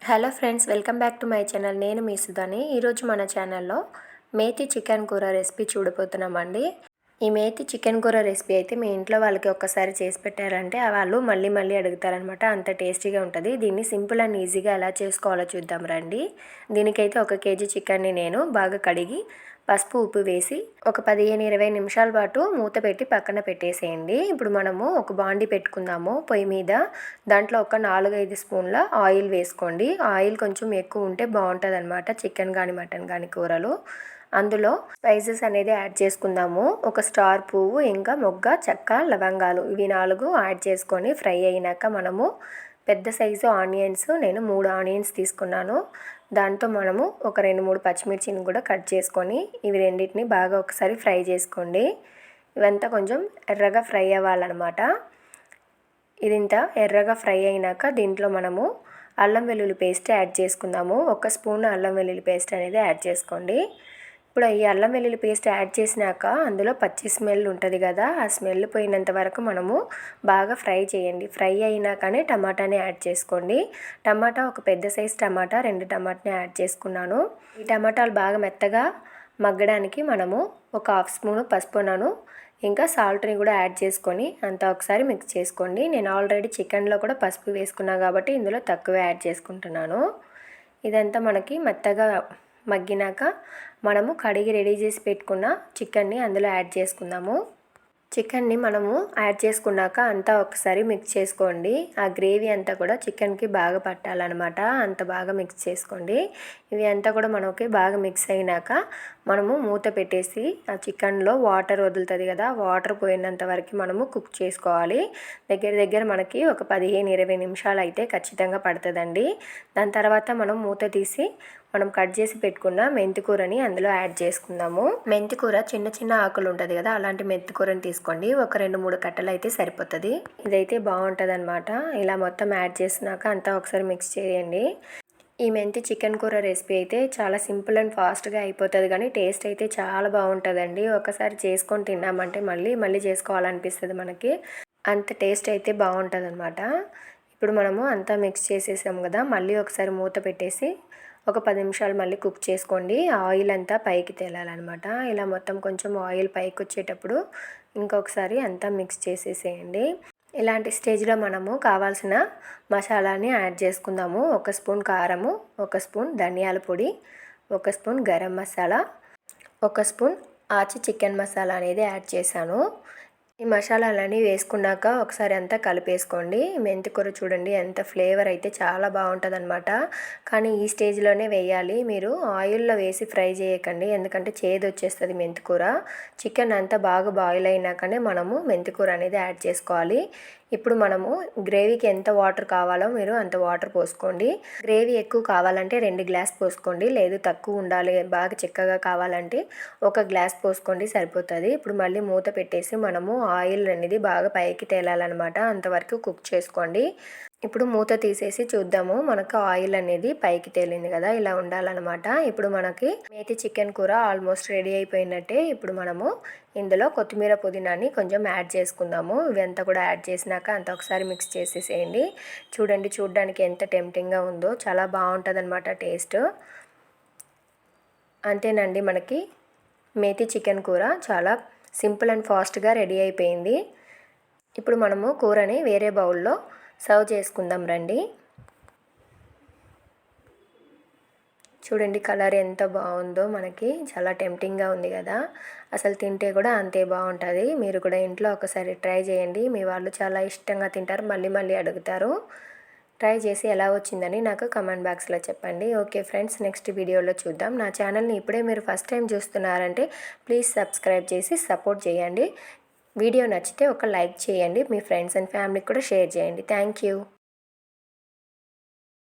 Hello friends, welcome back to my channel. నేను మీ సుధాని. ఈరోజు మన ఛానల్లో మేతి చికెన్ కూర రెసిపీ చూడబోతున్నామండి. ఈ మేతి చికెన్ కూర రెసిపీ అయితే మీ ఇంట్లో వాళ్ళకి ఒక్కసారి చేసి పెట్టారంటే వాళ్ళు మళ్ళీ మళ్ళీ అడుగుతారనమాట. అంత టేస్టీగా ఉంటుంది. దీన్ని సింపుల్ అండ్ ఈజీగా ఎలా చేసుకోవాలో చూద్దాం రండి. దీనికైతే 1 కేజీ చికెన్ని నేను బాగా కడిగి పసుపు ఉప్పు వేసి ఒక 15-20 నిమిషాల పాటు మూత పెట్టి పక్కన పెట్టేసేయండి. ఇప్పుడు మనము ఒక బాండి పెట్టుకుందాము పొయ్యి మీద. దాంట్లో ఒక 4-5 స్పూన్ల ఆయిల్ వేసుకోండి. ఆయిల్ కొంచెం ఎక్కువ ఉంటే బాగుంటుంది అనమాట, చికెన్ కానీ మటన్ కానీ కూరలు. అందులో స్పైసెస్ అనేది యాడ్ చేసుకుందాము. ఒక స్టార్ పువ్వు, ఇంకా మొగ్గ, చెక్క, లవంగాలు, ఇవి 4 యాడ్ చేసుకొని ఫ్రై అయినాక మనము పెద్ద సైజు ఆనియన్స్, నేను 3 ఆనియన్స్ తీసుకున్నాను. దాంతో మనము ఒక 2-3 పచ్చిమిర్చిని కూడా కట్ చేసుకొని ఇవి రెండింటిని బాగా ఒకసారి ఫ్రై చేసుకోండి. ఇవంతా కొంచెం ఎర్రగా ఫ్రై అవ్వాలన్నమాట. ఇదింత ఎర్రగా ఫ్రై అయినాక దీంట్లో మనము అల్లం వెల్లుల్లి పేస్ట్ యాడ్ చేసుకుందాము. 1 స్పూన్ అల్లం వెల్లుల్లి పేస్ట్ అనేది యాడ్ చేసుకోండి. ఇప్పుడు ఈ అల్లం వెల్లుల్లి పేస్ట్ యాడ్ చేసినాక అందులో పచ్చి స్మెల్ ఉంటుంది కదా, ఆ స్మెల్ పోయినంత వరకు మనము బాగా ఫ్రై చేయండి. ఫ్రై అయినాకనే టమాటాని యాడ్ చేసుకోండి. టమాటా ఒక పెద్ద సైజ్ టమాటా, 2 టమాటాని యాడ్ చేసుకున్నాను. ఈ టమాటాలు బాగా మెత్తగా మగ్గడానికి మనము ఒక 1/2 స్పూను పసుపును ఇంకా సాల్ట్ని కూడా యాడ్ చేసుకొని అంతా ఒకసారి మిక్స్ చేసుకోండి. నేను ఆల్రెడీ చికెన్లో కూడా పసుపు వేసుకున్నాను కాబట్టి ఇందులో తక్కువ యాడ్ చేసుకుంటున్నాను. ఇదంతా మనకి మెత్తగా మగ్గినాక మనము కడిగి రెడీ చేసి పెట్టుకున్న చికెన్ని అందులో యాడ్ చేసుకుందాము. చికెన్ని మనము యాడ్ చేసుకున్నాక అంతా ఒకసారి మిక్స్ చేసుకోండి. ఆ గ్రేవీ అంతా కూడా చికెన్కి బాగా పట్టాలన్నమాట. అంత బాగా మిక్స్ చేసుకోండి. ఇవి అంతా కూడా మనకి బాగా మిక్స్ అయినాక మనము మూత పెట్టేసి ఆ చికెన్లో వాటర్ వదులుతుంది కదా, వాటర్ పోయినంత వరకు మనము కుక్ చేసుకోవాలి. దగ్గర మనకి ఒక 15-20 నిమిషాలు అయితే ఖచ్చితంగా పడుతుందండి. దాని తర్వాత మనం మూత తీసి మనం కట్ చేసి పెట్టుకున్న మెంతికూరని అందులో యాడ్ చేసుకుందాము. మెంతికూర చిన్న చిన్న ఆకులు ఉంటుంది కదా, అలాంటి మెంతికూరని తీసుకోండి. ఒక 2-3 కట్టలు అయితే సరిపోతుంది. ఇదైతే బాగుంటుంది అనమాట. ఇలా మొత్తం యాడ్ చేసినాక అంతా ఒకసారి మిక్స్ చేయండి. ఈ మెంతి చికెన్ కూర రెసిపీ అయితే చాలా సింపుల్ అండ్ ఫాస్ట్గా అయిపోతుంది, కానీ టేస్ట్ అయితే చాలా బాగుంటుందండి. ఒకసారి చేసుకొని తిన్నామంటే మళ్ళీ మళ్ళీ చేసుకోవాలనిపిస్తుంది మనకి. అంత టేస్ట్ అయితే బాగుంటుంది అనమాట. ఇప్పుడు మనము అంతా మిక్స్ చేసేసాం కదా, మళ్ళీ ఒకసారి మూత పెట్టేసి ఒక 10 నిమిషాలు మళ్ళీ కుక్ చేసుకోండి. ఆయిల్ అంతా పైకి తేలాలన్నమాట. ఇలా మొత్తం కొంచెం ఆయిల్ పైకి వచ్చేటప్పుడు ఇంకొకసారి అంతా మిక్స్ చేసేసేయండి. ఇలాంటి స్టేజ్లో మనము కావాల్సిన మసాలాని యాడ్ చేసుకుందాము. 1 స్పూన్ కారము, 1 స్పూన్ ధనియాల పొడి, 1 స్పూన్ గరం మసాలా, 1 స్పూన్ ఆచి చికెన్ మసాలా అనేది యాడ్ చేశాను. ఈ మసాలాలన్నీ వేసుకున్నాక ఒకసారి అంతా కలిపేసుకోండి. మెంతికూర చూడండి ఎంత ఫ్లేవర్ అయితే చాలా బాగుంటుంది అనమాట. కానీ ఈ స్టేజ్లోనే వేయాలి, మీరు ఆయిల్లో వేసి ఫ్రై చేయకండి, ఎందుకంటే చేదు వచ్చేస్తుంది మెంతికూర. చికెన్ అంతా బాగా బాయిల్ అయినాకనే మనము మెంతికూర అనేది యాడ్ చేసుకోవాలి. ఇప్పుడు మనము గ్రేవీకి ఎంత వాటర్ కావాలో మీరు అంత వాటర్ పోసుకోండి. గ్రేవీ ఎక్కువ కావాలంటే 2 గ్లాస్ పోసుకోండి, లేదు తక్కువ ఉండాలి బాగా చిక్కగా కావాలంటే 1 గ్లాస్ పోసుకోండి, సరిపోతుంది. ఇప్పుడు మళ్ళీ మూత పెట్టేసి మనము ఆయిల్ అనేది బాగా పైకి తేలాలన్నమాట. అంతవరకు కుక్ చేసుకోండి. ఇప్పుడు మూత తీసేసి చూద్దాము. మనకు ఆయిల్ అనేది పైకి తేలింది కదా, ఇలా ఉండాలన్నమాట. ఇప్పుడు మనకి మేతి చికెన్ కూర ఆల్మోస్ట్ రెడీ అయిపోయినట్టే. ఇప్పుడు మనము ఇందులో కొత్తిమీర పుదీనాని కొంచెం యాడ్ చేసుకుందాము. ఇవంతా కూడా యాడ్ చేసినాక అంత ఒకసారి మిక్స్ చేసేసేయండి. చూడండి, చూడడానికి ఎంత టెంప్టింగ్గా ఉందో, చాలా బాగుంటుంది అనమాట టేస్ట్. అంతేనండి, మనకి మేతి చికెన్ కూర చాలా సింపుల్ అండ్ ఫాస్ట్గా రెడీ అయిపోయింది. ఇప్పుడు మనము కూరని వేరే బౌల్లో సర్వ్ చేసుకుందాం రండి. చూడండి కలర్ ఎంత బాగుందో, మనకి చాలా టెంప్టింగ్గా ఉంది కదా. అసలు తింటే కూడా అంతే బాగుంటుంది. మీరు కూడా ఇంట్లో ఒకసారి ట్రై చేయండి. మీ వాళ్ళు చాలా ఇష్టంగా తింటారు, మళ్ళీ మళ్ళీ అడుగుతారు. ట్రై చేసి ఎలా వచ్చిందని నాకు కమెంట్ బాక్స్లో చెప్పండి. ఓకే ఫ్రెండ్స్, నెక్స్ట్ వీడియోలో చూద్దాం. నా ఛానల్ని ఇప్పుడే మీరు ఫస్ట్ టైం చూస్తున్నారంటే ప్లీజ్ సబ్స్క్రైబ్ చేసి సపోర్ట్ చేయండి. వీడియో నచ్చితే ఒక లైక్ చేయండి. మీ ఫ్రెండ్స్ అండ్ ఫ్యామిలీకి కూడా షేర్ చేయండి. Thank you.